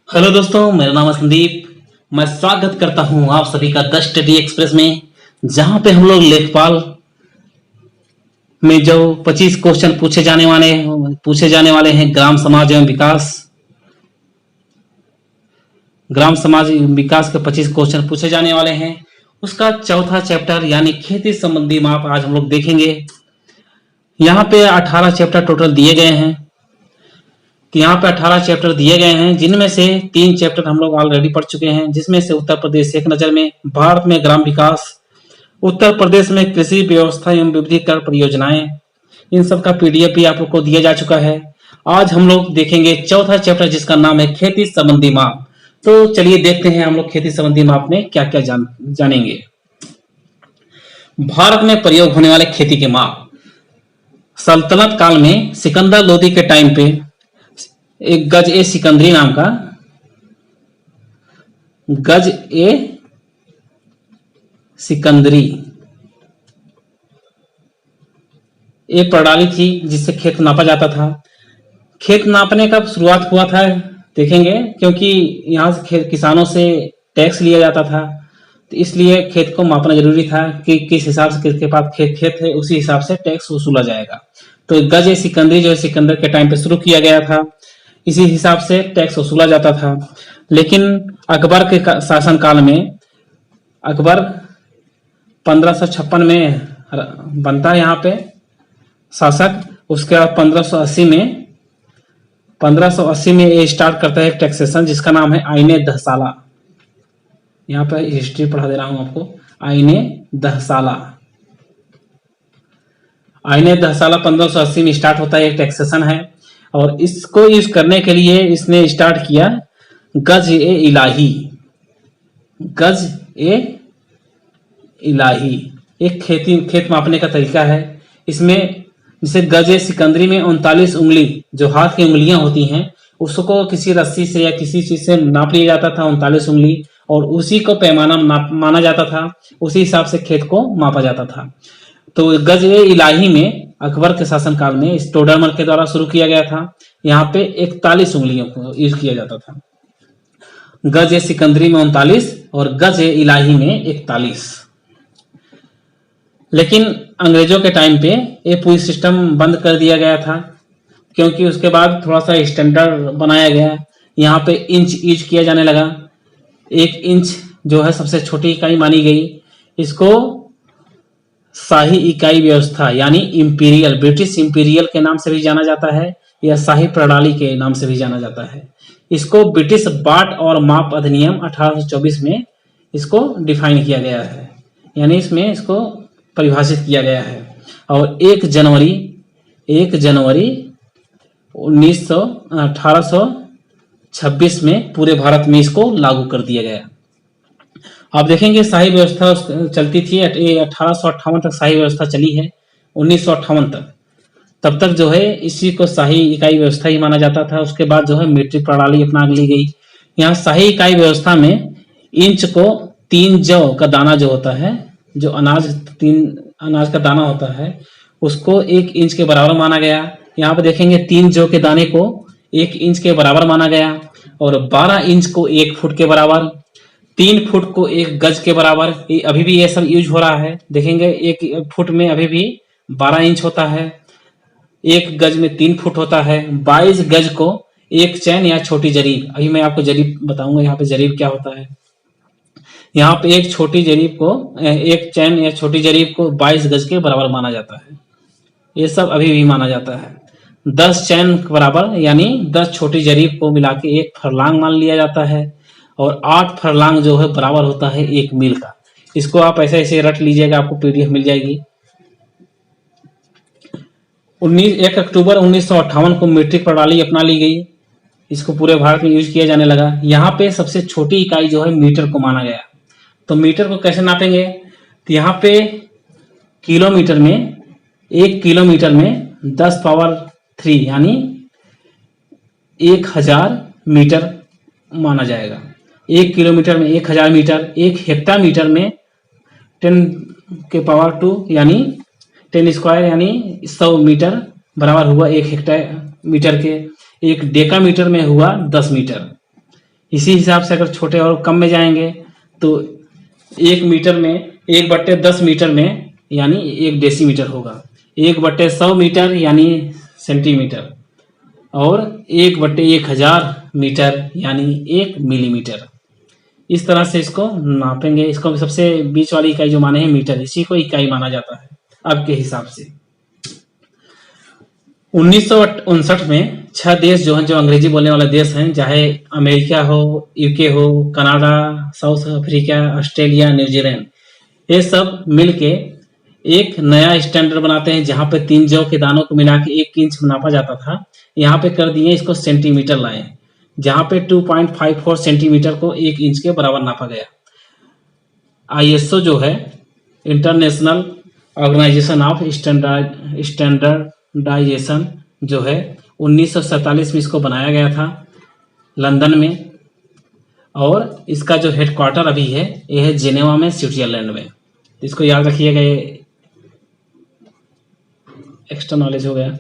Hello दोस्तों, मेरा नाम है संदीप। मैं स्वागत करता हूं आप सभी का द स्टडी एक्सप्रेस में, जहां पे हम लोग लेखपाल में जो 25 क्वेश्चन पूछे जाने वाले हैं ग्राम समाज एवं विकास के 25 क्वेश्चन पूछे जाने वाले हैं। उसका चौथा चैप्टर यानी खेती संबंधी माप आज हम लोग देखेंगे। यहाँ पे 18 चैप्टर टोटल दिए गए हैं। तो यहाँ पे 18 चैप्टर दिए गए हैं, जिनमें से 3 चैप्टर हम लोग ऑलरेडी पढ़ चुके हैं, जिसमें से उत्तर प्रदेश एक नजर में, भारत में ग्राम विकास, उत्तर प्रदेश में कृषि व्यवस्था एवं विविधीकरण परियोजनाएं, इन सब का पीडीएफ भी आप लोग को दिया जा चुका है। आज हम लोग देखेंगे चौथा चैप्टर, जिसका नाम है खेती संबंधी माप। तो चलिए देखते हैं हम लोग खेती संबंधी माप में क्या क्या जानेंगे। भारत में प्रयोग होने वाले खेती के माप। सल्तनत काल में सिकंदर लोदी के टाइम पे एक गज ए सिकंदरी नाम का गज ए सिकंदरी एक प्रणाली थी जिससे खेत नापा जाता था। खेत नापने का शुरुआत हुआ था देखेंगे, क्योंकि यहाँ से किसानों से टैक्स लिया जाता था, तो इसलिए खेत को मापना जरूरी था कि किस हिसाब से किसके पास खेत है, उसी हिसाब से टैक्स वसूला जाएगा। तो गज ए सिकंदरी जो है सिकंदर के टाइम पे शुरू किया गया था, इसी हिसाब से टैक्स वसूला जाता था। लेकिन अकबर के शासन काल में, अकबर 1556 में बनता है यहाँ पे शासक। उसके बाद 1580 में ये स्टार्ट करता है टैक्सेशन, जिसका नाम है आईने दहसाला। यहाँ पे हिस्ट्री पढ़ा दे रहा हूं आपको। आईने दहसाला 1580 में स्टार्ट होता है, एक टैक्सेशन है। और इसको यूज करने के लिए इसने स्टार्ट किया गज ए इलाही। गज ए इलाही एक खेत मापने का तरीका है। इसमें जैसे गज ए सिकंदरी में 39 उंगली, जो हाथ की उंगलियां होती हैं, उसको किसी रस्सी से या किसी चीज से नाप लिया जाता था 39 उंगली, और उसी को पैमाना माना जाता था। उसी हिसाब से खेत को मापा जाता था। तो गज ए इलाही में अकबर के शासनकाल में इस टोडरमल के द्वारा शुरू किया गया था। यहाँ पे 41 उंगलियों को यूज किया जाता था। गज ए सिकंदरी में 39 और गज ए इलाही में 41। लेकिन अंग्रेजों के टाइम पे ये पूरी सिस्टम बंद कर दिया गया था, क्योंकि उसके बाद थोड़ा सा स्टैंडर्ड बनाया गया। यहाँ पे इंच यूज किया जाने लगा। 1 इंच जो है सबसे छोटी इकाई मानी गई। इसको शाही इकाई व्यवस्था यानी इंपीरियल, ब्रिटिश इंपीरियल के नाम से भी जाना जाता है, या शाही प्रणाली के नाम से भी जाना जाता है। इसको ब्रिटिश बाट और माप अधिनियम 1824 में इसको डिफाइन किया गया है, यानी इसमें इसको परिभाषित किया गया है। और 1 जनवरी 1826 में पूरे भारत में इसको लागू कर दिया गया। आप देखेंगे शाही व्यवस्था चलती थी 1858 तक शाही व्यवस्था चली है। 1958 तब तक जो है इसी को शाही इकाई व्यवस्था ही माना जाता था। उसके बाद जो है मीट्रिक प्रणाली अपना ली गई। यहाँ शाही इकाई व्यवस्था में इंच को 3 जौ का दाना जो होता है, जो अनाज का दाना होता है, उसको 1 इंच के बराबर माना गया। यहाँ पे देखेंगे 3 जौ के दाने को 1 इंच के बराबर माना गया, और 12 इंच को 1 फुट के बराबर, 3 फुट को 1 गज के बराबर। अभी भी ये सब यूज हो रहा है। देखेंगे 1 फुट में अभी भी 12 इंच होता है, 1 गज में 3 फुट होता है। 22 गज को 1 चैन या छोटी जरीब, अभी मैं आपको जरीब बताऊंगा यहाँ पे जरीब क्या होता है। यहाँ पे एक चैन या छोटी जरीब को 22 गज के बराबर माना जाता है। ये सब अभी भी माना जाता है। 10 चैन के बराबर यानी 10 छोटी जरीब को मिला के 1 फरलांग मान लिया जाता है, और 8 फरलांग जो है बराबर होता है 1 मील का। इसको आप ऐसे ऐसे रट लीजिएगा, आपको पीडीएफ मिल जाएगी। 1 अक्टूबर 1958 को मीट्रिक प्रणाली अपना ली गई। इसको पूरे भारत में यूज किया जाने लगा। यहाँ पे सबसे छोटी इकाई जो है मीटर को माना गया। तो मीटर को कैसे नापेंगे? तो यहाँ पे किलोमीटर में 1 किलोमीटर में 10 पावर 3 यानी 1000 मीटर माना जाएगा। 1 किलोमीटर में 1000 मीटर। 1 हेक्टामीटर में 10 के पावर 2 यानी 10 स्क्वायर यानी 100 मीटर बराबर हुआ 1 हेक्टेयर मीटर के। एक डेका मीटर में हुआ 10 मीटर। इसी हिसाब से अगर छोटे और कम में जाएंगे तो 1 मीटर में 1/10 मीटर में यानी 1 डेसीमीटर होगा, 1/100 मीटर यानी सेंटीमीटर, और 1/1000 मीटर यानी 1 मिलीमीटर। इस तरह से इसको नापेंगे। इसको सबसे बीच वाली इकाई जो माने हैं मीटर, इसी को इकाई माना जाता है अब के हिसाब से। 1959 में 6 देश जो हैं, जो अंग्रेजी बोलने वाले देश हैं, चाहे अमेरिका हो, यूके हो, Canada, south Africa, Australia, New Zealand, ये सब मिलके एक नया स्टैंडर्ड बनाते हैं जहां पे 3 जौ के दानों को मिला के 1 इंच नापा जाता था। यहाँ पे कर दिए इसको सेंटीमीटर लाए, जहां पे 2.54 सेंटीमीटर को 1 इंच के बराबर नापा गया। आईएसओ जो है, इंटरनेशनल ऑर्गेनाइजेशन ऑफ स्टैंडर्डाइजेशन, जो है 1947 में इसको बनाया गया था लंदन में, और इसका जो हेडक्वार्टर अभी है यह है जेनेवा में, स्विट्जरलैंड में। इसको याद रखिएगा, ये एक्स्ट्रा नॉलेज हो गया।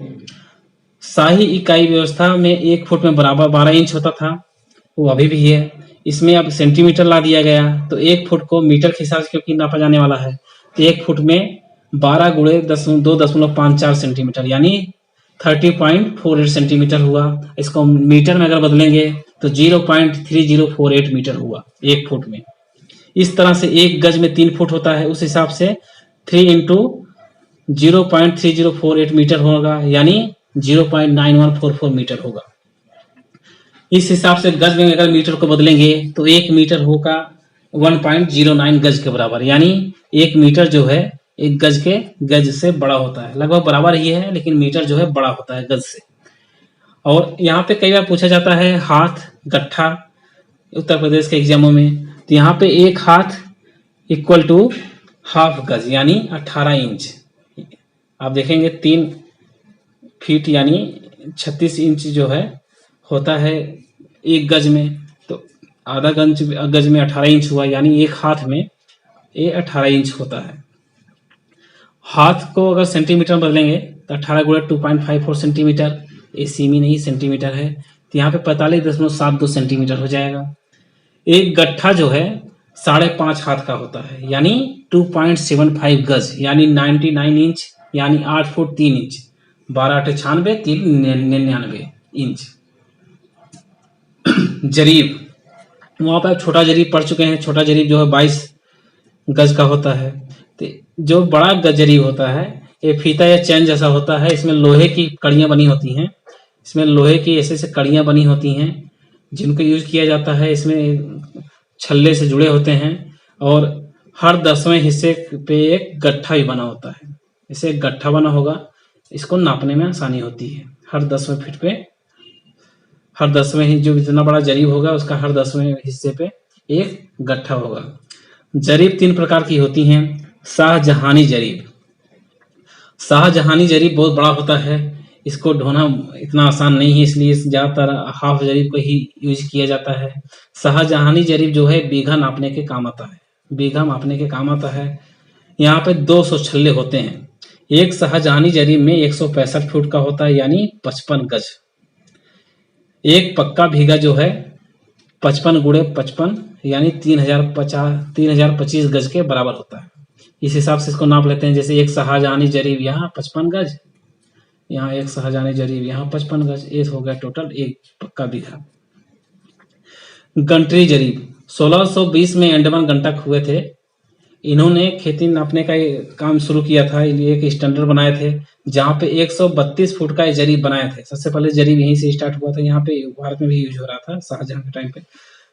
शाही इकाई व्यवस्था में 1 फुट में बराबर 12 इंच होता था, वो अभी भी है। इसमें अब सेंटीमीटर ला दिया गया, तो 1 फुट को मीटर के हिसाब से क्योंकि नापा जाने वाला है, तो 1 फुट में 12 गुणे 2.54 सेंटीमीटर यानी 30.48 सेंटीमीटर हुआ। इसको मीटर में अगर बदलेंगे तो 0.3048 मीटर हुआ 1 फुट में। इस तरह से 1 गज में 3 फुट होता है, उस हिसाब से 3 इंटू 0.3048 मीटर होगा, यानी 0.9144 मीटर होगा। इस हिसाब से गज में अगर मीटर को बदलेंगे तो 1 मीटर होगा 1.09 गज के बराबर, यानी 1 मीटर जो है 1 गज से बड़ा होता है। लगभग बराबर ही है, लेकिन मीटर जो है बड़ा होता है गज से। और यहाँ पे कई बार पूछा जाता है हाथ, गट्ठा, उत्तर प्रदेश के एग्जामों में, तो यहाँ पे 1 हाथ इक्वल टू हाफ गज यानी 18 इंच। आप देखेंगे 3 फीट यानी 36 इंच जो है होता है 1 गज में, तो आधा गज में 18 इंच हुआ, यानी 1 हाथ में ये 18 इंच होता है। हाथ को अगर सेंटीमीटर में बदलेंगे तो 18 गुणा 2.54 सेंटीमीटर, ये सेमी नहीं सेंटीमीटर है, तो यहाँ पे 45.72 सेंटीमीटर हो जाएगा। एक गट्ठा जो है 5.5 हाथ का होता है, यानी 2.75 गज यानी 99 इंच यानी 8 फुट 3 इंच, 12×8 = 399 इंच। जरीब, वहां पर छोटा जरीब पढ़ चुके हैं। छोटा जरीब जो है 22 गज का होता है। तो जो बड़ा जरीब होता है ये फीता या चैन जैसा होता है, इसमें लोहे की कड़ियां बनी होती हैं, इसमें लोहे की ऐसे कड़ियां बनी होती हैं जिनको यूज किया जाता है। इसमें छल्ले से जुड़े होते हैं, और हर 10वें हिस्से पे एक गट्ठा भी बना होता है। इसे एक गट्ठा बना होगा, इसको नापने में आसानी होती है। हर 10वें फीट पे, हर 10वें ही जो जितना बड़ा जरीब होगा उसका हर 10वें हिस्से पे एक गट्ठा होगा। जरीब 3 प्रकार की होती हैं। शाहजहानी जरीब, शाहजहानी जरीब बहुत बड़ा होता है, इसको ढोना इतना आसान नहीं है, इसलिए ज्यादातर हाफ जरीब को ही यूज किया जाता है। शाहजहानी जरीब जो है बीघा नापने के काम आता है, बीघा मापने के काम आता है। यहाँ पे 200 छल्ले होते हैं। एक शाहजहानी जरीब में 165 फुट का होता है, यानी 55 गज। एक पक्का भीगा जो है 55 गुणे 55 यानी 3025 गज के बराबर होता है। इस हिसाब से इसको नाप लेते हैं। जैसे एक शाहजहानी जरीब यहाँ 55 गज, यहाँ एक शाहजहानी जरीब यहाँ 55 गज, ये हो गया टोटल एक पक्का बीघा। गंटरी जरीब 1620 में अंडमान गंटक हुए थे, इन्होंने खेती नापने का काम शुरू किया था, एक स्टैंडर्ड बनाए थे जहाँ पे 132 फुट का जरीब बनाए थे। सबसे पहले जरीब यहीं से स्टार्ट हुआ था, यहाँ पे भारत में भी यूज हो रहा था शाहजहां के टाइम पे,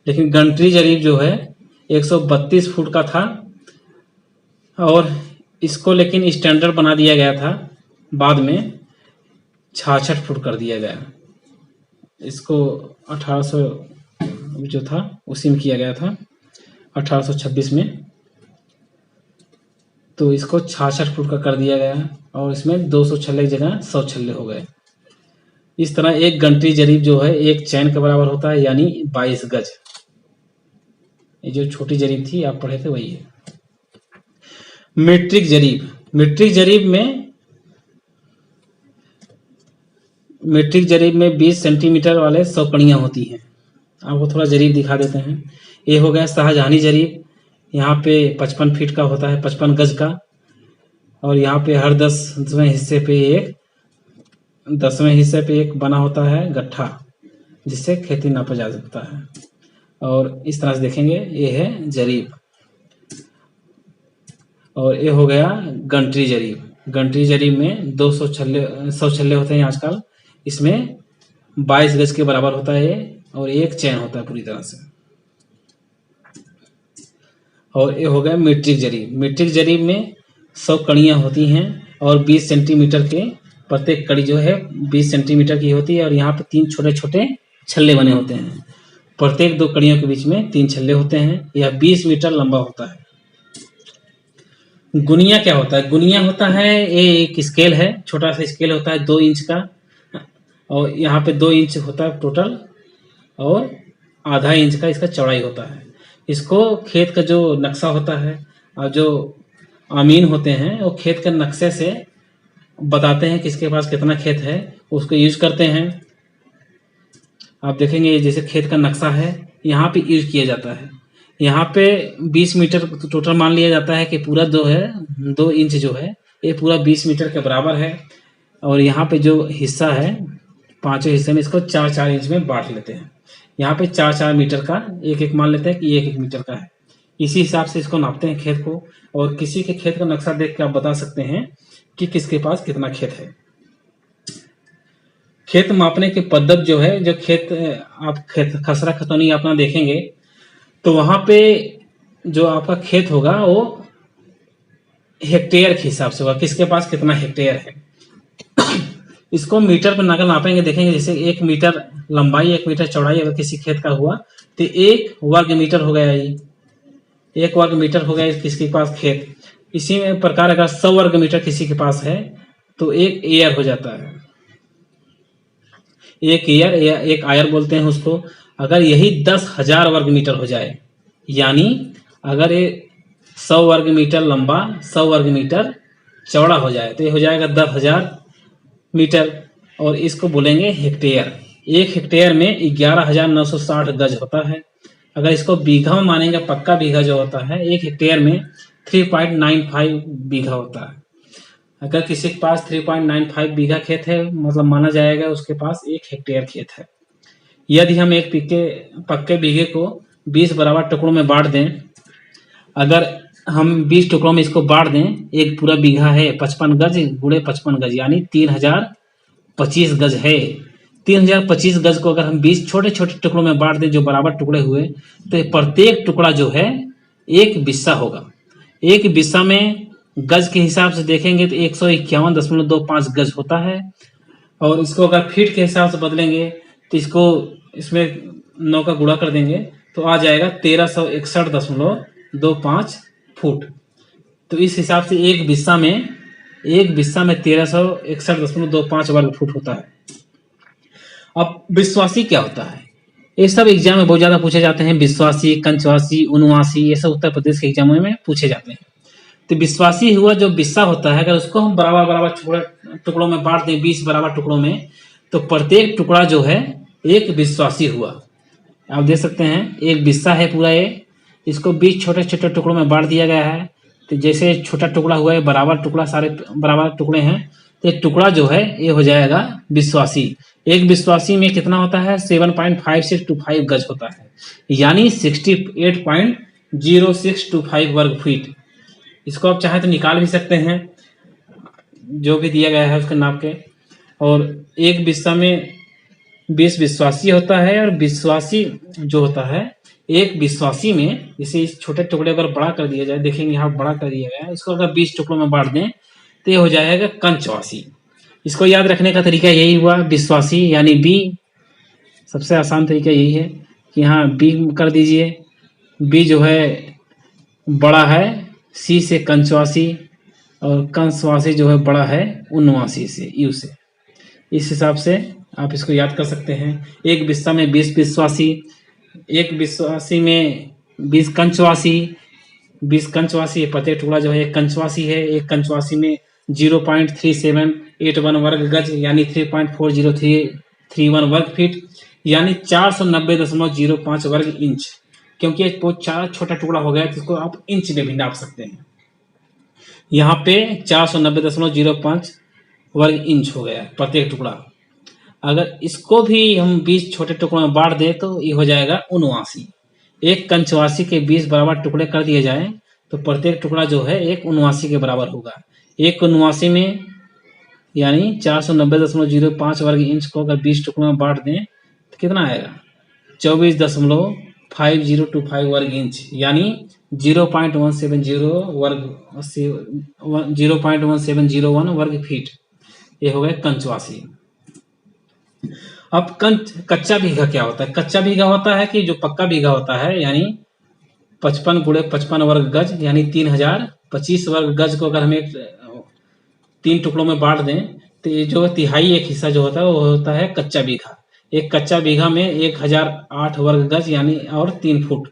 लेकिन गंटरी जरीब जो है 132 फुट का था, और इसको लेकिन स्टैंडर्ड बना दिया गया था बाद में 66 फुट कर दिया गया। इसको 1800 जो था उसी में किया गया था 1826 में, तो इसको 66 फुट का कर दिया गया, और इसमें 200 छल्ले की जगह 100 छल्ले हो गए। इस तरह एक गंटरी जरीब जो है एक चैन के बराबर होता है, यानी 22 गज। ये जो छोटी जरीब थी आप पढ़े थे वही है। मीट्रिक जरीब, मीट्रिक जरीब में मीट्रिक जरीब में 20 सेंटीमीटर वाले 100 कड़ियाँ होती हैं। आपको थोड़ा जरीब दिखा देते हैं। ये हो गया शाहजहानी जरीब, यहाँ पे 55 फीट का होता है, 55 गज का, और यहाँ पे हर 10वें हिस्से पे एक बना होता है गट्ठा, जिससे खेती नापा जा सकता है। और इस तरह से देखेंगे, ये है जरीब। और ये हो गया गंटरी जरीब। गंटरी जरीब में 100 छल्ले होते हैं आजकल। इसमें 22 गज के बराबर होता है ये, और एक चैन होता है पूरी तरह से। और ये हो गया मीट्रिक जरीब। मीट्रिक जरीब में 100 कड़ियाँ होती हैं और 20 सेंटीमीटर के प्रत्येक कड़ी जो है 20 सेंटीमीटर की होती है, और यहाँ पे 3 छोटे छोटे छल्ले बने होते हैं। प्रत्येक 2 कड़ियों के बीच में 3 छल्ले होते हैं। यह 20 मीटर लंबा होता है। गुनिया क्या होता है? गुनिया होता है, ये एक स्केल है, छोटा सा स्केल होता है 2 इंच का, और यहाँ पे 2 इंच होता है टोटल, और आधा इंच का इसका चौड़ाई होता है। इसको खेत का जो नक्शा होता है, और जो अमीन होते हैं वो खेत के नक्शे से बताते हैं किसके पास कितना खेत है, उसको यूज करते हैं। आप देखेंगे जैसे खेत का नक्शा है, यहाँ पे यूज किया जाता है। यहाँ पे 20 मीटर टोटल मान लिया जाता है कि पूरा जो है 2 इंच जो है ये पूरा 20 मीटर के बराबर है। और यहाँ पे जो हिस्सा है 5 हिस्से में, इसको 4-4 इंच में बांट लेते हैं। यहाँ पे 4-4 मीटर का एक मान लेते हैं कि 1-1 मीटर का है। इसी हिसाब से इसको नापते हैं खेत को। और किसी के खेत का नक्शा देख के आप बता सकते हैं कि किसके पास कितना खेत है। खेत मापने की पद्धति जो है, जो आप खसरा खतौनी अपना देखेंगे तो वहां पे जो आपका खेत होगा वो हेक्टेयर के हिसाब से होगा, किसके पास कितना हेक्टेयर है। इसको मीटर पर नकल नापेंगे, देखेंगे जैसे 1 मीटर लंबाई 1 मीटर चौड़ाई अगर किसी खेत का हुआ तो 1 वर्ग मीटर हो गया। ये 1 वर्ग मीटर हो गया किसके पास खेत। इसी में प्रकार अगर 100 वर्ग मीटर किसी के पास है तो 1 एयर हो जाता है। 1 एयर या 1 आयर बोलते हैं उसको। अगर यही 10,000 वर्ग मीटर हो जाए, यानी अगर ये 100 वर्ग मीटर लंबा 100 वर्ग मीटर चौड़ा हो जाए तो ये हो जाएगा 10,000 मीटर, और इसको बोलेंगे हेक्टेयर। 1 हेक्टेयर में 11,960 गज होता है। अगर इसको बीघा में मानेंगे, पक्का बीघा जो होता है 1 हेक्टेयर में 3.95 बीघा होता है। अगर किसी के पास 3.95 बीघा खेत है, मतलब माना जाएगा उसके पास 1 हेक्टेयर खेत है। यदि हम एक पक्के बीघे को 20 बराबर टुकड़ों में बांट दें, अगर हम 20 टुकड़ों में इसको बांट दें, एक पूरा बीघा है 55 गज गुणे 55 गज, यानी 3025 गज है। 3025 गज को अगर हम 20 छोटे छोटे टुकड़ों में बांट दें जो बराबर टुकड़े हुए, तो प्रत्येक टुकड़ा जो है 1 बिस्सा होगा। 1 बिस्सा में गज के हिसाब से देखेंगे तो 151.25 गज होता है। और इसको अगर फीट के हिसाब से बदलेंगे तो इसमें 9 का गुणा कर देंगे तो आ जाएगा 1361.25 फुट। तो इस हिसाब से एक बिस्सा में 1361.25 वर्ग फुट होता है। अब विश्वासी क्या होता है? ये सब एग्जाम में बहुत ज्यादा पूछे जाते हैं। विश्वासी, कंचवासी, उनवासी, ये सब उत्तर प्रदेश के एग्जामों में पूछे जाते हैं। तो विश्वासी हुआ जो बिस्सा होता है, अगर उसको हम बराबर बराबर टुकड़ों में बांट दें 20 बराबर टुकड़ों में, तो प्रत्येक टुकड़ा जो है 1 विश्वासी हुआ। आप देख सकते हैं एक बिस्सा है पूरा ये, इसको 20 छोटे छोटे टुकड़ों में बांट दिया गया है। तो जैसे छोटा टुकड़ा हुआ है, बराबर टुकड़ा, सारे बराबर टुकड़े हैं, तो टुकड़ा जो है ये हो जाएगा विश्वासी। एक विश्वासी में कितना होता है? 7.5625 गज होता है, यानी 68.0625 वर्ग फीट। इसको आप चाहे तो निकाल भी सकते हैं, जो भी दिया गया है उसके नाप के। और एक बिस्सा में 20 विश्वासी होता है, और विश्वासी जो होता है, एक विश्वासी में जैसे इस छोटे टुकड़े अगर बड़ा कर दिया जाए, देखेंगे यहाँ बड़ा कर दिया गया है, इसको अगर 20 टुकड़ों में बांट दें तो ये हो जाएगा कंचवासी। इसको याद रखने का तरीका यही हुआ, विश्वासी यानी बी। सबसे आसान तरीका यही है कि यहाँ बी कर दीजिए। बी जो है बड़ा है सी से कंचवासी, और कंचवासी जो है बड़ा है उनवासी से, यू से। इस हिसाब से आप इसको याद कर सकते हैं। एक बिस्सा में 20 विश्वासी, एक विश्वासी में 20 कंचवासी, 20 कंचवासी, प्रत्येक टुकड़ा जो है एक कंचवासी है। एक कंचवासी में 0.3781 वर्ग गज यानी 3.40331 वर्ग फीट यानी 490.05 वर्ग इंच। क्योंकि ये बहुत छोटा टुकड़ा हो गया तो इसको आप इंच में भी नाप सकते हैं। यहाँ पे 490.05 वर्ग इंच हो गया प्रत्येक टुकड़ा। अगर इसको भी हम 20 छोटे टुकड़ों में बांट दें तो ये हो जाएगा 79। एक कंचवासी के 20 बराबर टुकड़े कर दिए जाएं तो प्रत्येक टुकड़ा जो है एक 79 के बराबर होगा। एक 79 में यानी 490.05 वर्ग इंच को अगर 20 टुकड़ों में बांट दें तो कितना आएगा 24.5025 वर्ग इंच यानी 0.1701 वर्ग फीट। ये हो गए कंचवासी। अब कच्चा बीघा क्या होता है? कच्चा बीघा होता है कि जो पक्का बीघा होता है यानी 55 गुणे 55 वर्ग गज यानी 3025 वर्ग गज को अगर हम एक 3 टुकड़ों में बांट दें तो ये जो तिहाई एक हिस्सा जो होता है वो होता है कच्चा बीघा। एक कच्चा बीघा में 1008 वर्ग गज यानी और 3 फुट।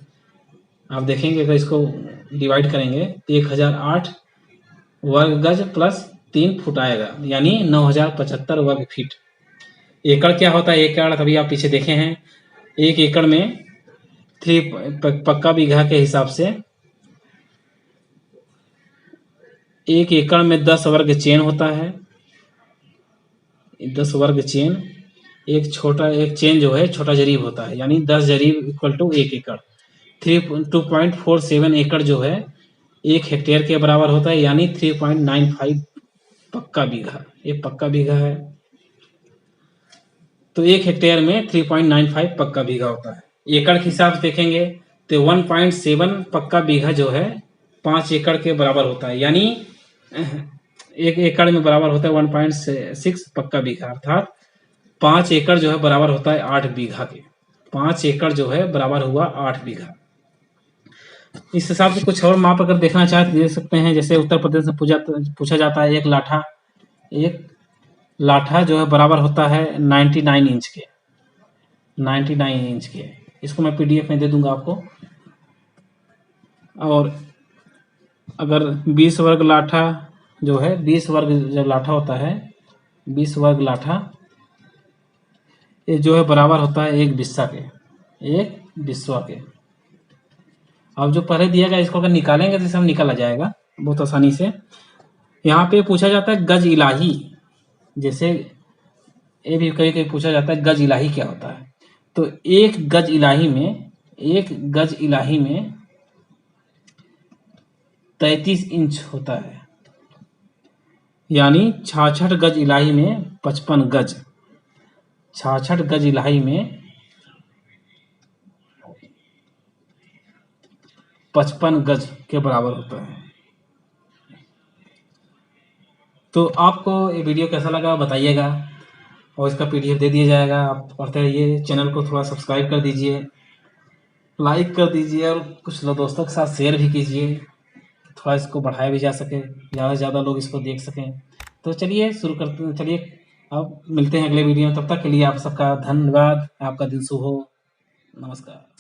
आप देखेंगे अगर इसको डिवाइड करेंगे 1008 वर्ग गज प्लस 3 फुट आएगा यानी 9075 वर्ग फीट। एकड़ क्या होता है? एकड़ अभी आप पीछे देखे हैं। एक एकड़ में पक्का बीघा के हिसाब से एक एकड़ में 10 वर्ग चेन होता है। 10 वर्ग चेन एक चेन जो है छोटा जरीब होता है यानी 10 जरीब इक्वल टू 1 एकड़। 2.47 एकड़ जो है 1 हेक्टेयर के बराबर होता है यानी 3.95 पक्का बीघा। ये पक्का बीघा है तो 1 हेक्टेयर में 3.95 पक्का बीघा होता है। एकड़ के हिसाब से देखेंगे तो 1.7 पक्का बीघा जो है 5 एकड़ के बराबर होता है यानी 1 एकड़ में बराबर होता है 1.6 पक्का बीघा अर्थात 5 एकड़ जो है बराबर होता है 8 बीघा के। 5 एकड़ जो है बराबर हुआ 8 बीघा। इस हिसाब से कुछ और माप अगर देखना चाहे तो देख सकते हैं। जैसे उत्तर प्रदेश में पूछा जाता है एक लाठा जो है बराबर होता है 99 इंच के। 99 इंच के इसको मैं PDF में दे दूंगा आपको। और अगर 20 वर्ग लाठा जो है 20 वर्ग जब लाठा होता है 20 वर्ग लाठा ये जो है बराबर होता है 1 बिस्सा के। 1 बिस्वा के। अब जो पहले दिया गया इसको अगर निकालेंगे तो सब निकल आ जाएगा बहुत आसानी से। यहाँ पे पूछा जाता है गज इलाही। जैसे ये भी कहीं कहीं पूछा जाता है गज इलाही क्या होता है? तो एक गज इलाही में 33 इंच होता है यानी 66 गज इलाही में 55 गज। 66 गज इलाही में 55 गज के बराबर होता है। तो आपको ये वीडियो कैसा लगा बताइएगा और इसका PDF दे दिया जाएगा। आप पढ़ते रहिए। चैनल को थोड़ा सब्सक्राइब कर दीजिए, लाइक कर दीजिए और कुछ दोस्तों के साथ शेयर भी कीजिए, थोड़ा इसको बढ़ाया भी जा सके, ज़्यादा से ज़्यादा लोग इसको देख सकें। तो चलिए शुरू करते हैं। चलिए अब मिलते हैं अगले वीडियो में। तब तक के लिए आप सबका धन्यवाद। आपका दिन शुभ हो। नमस्कार।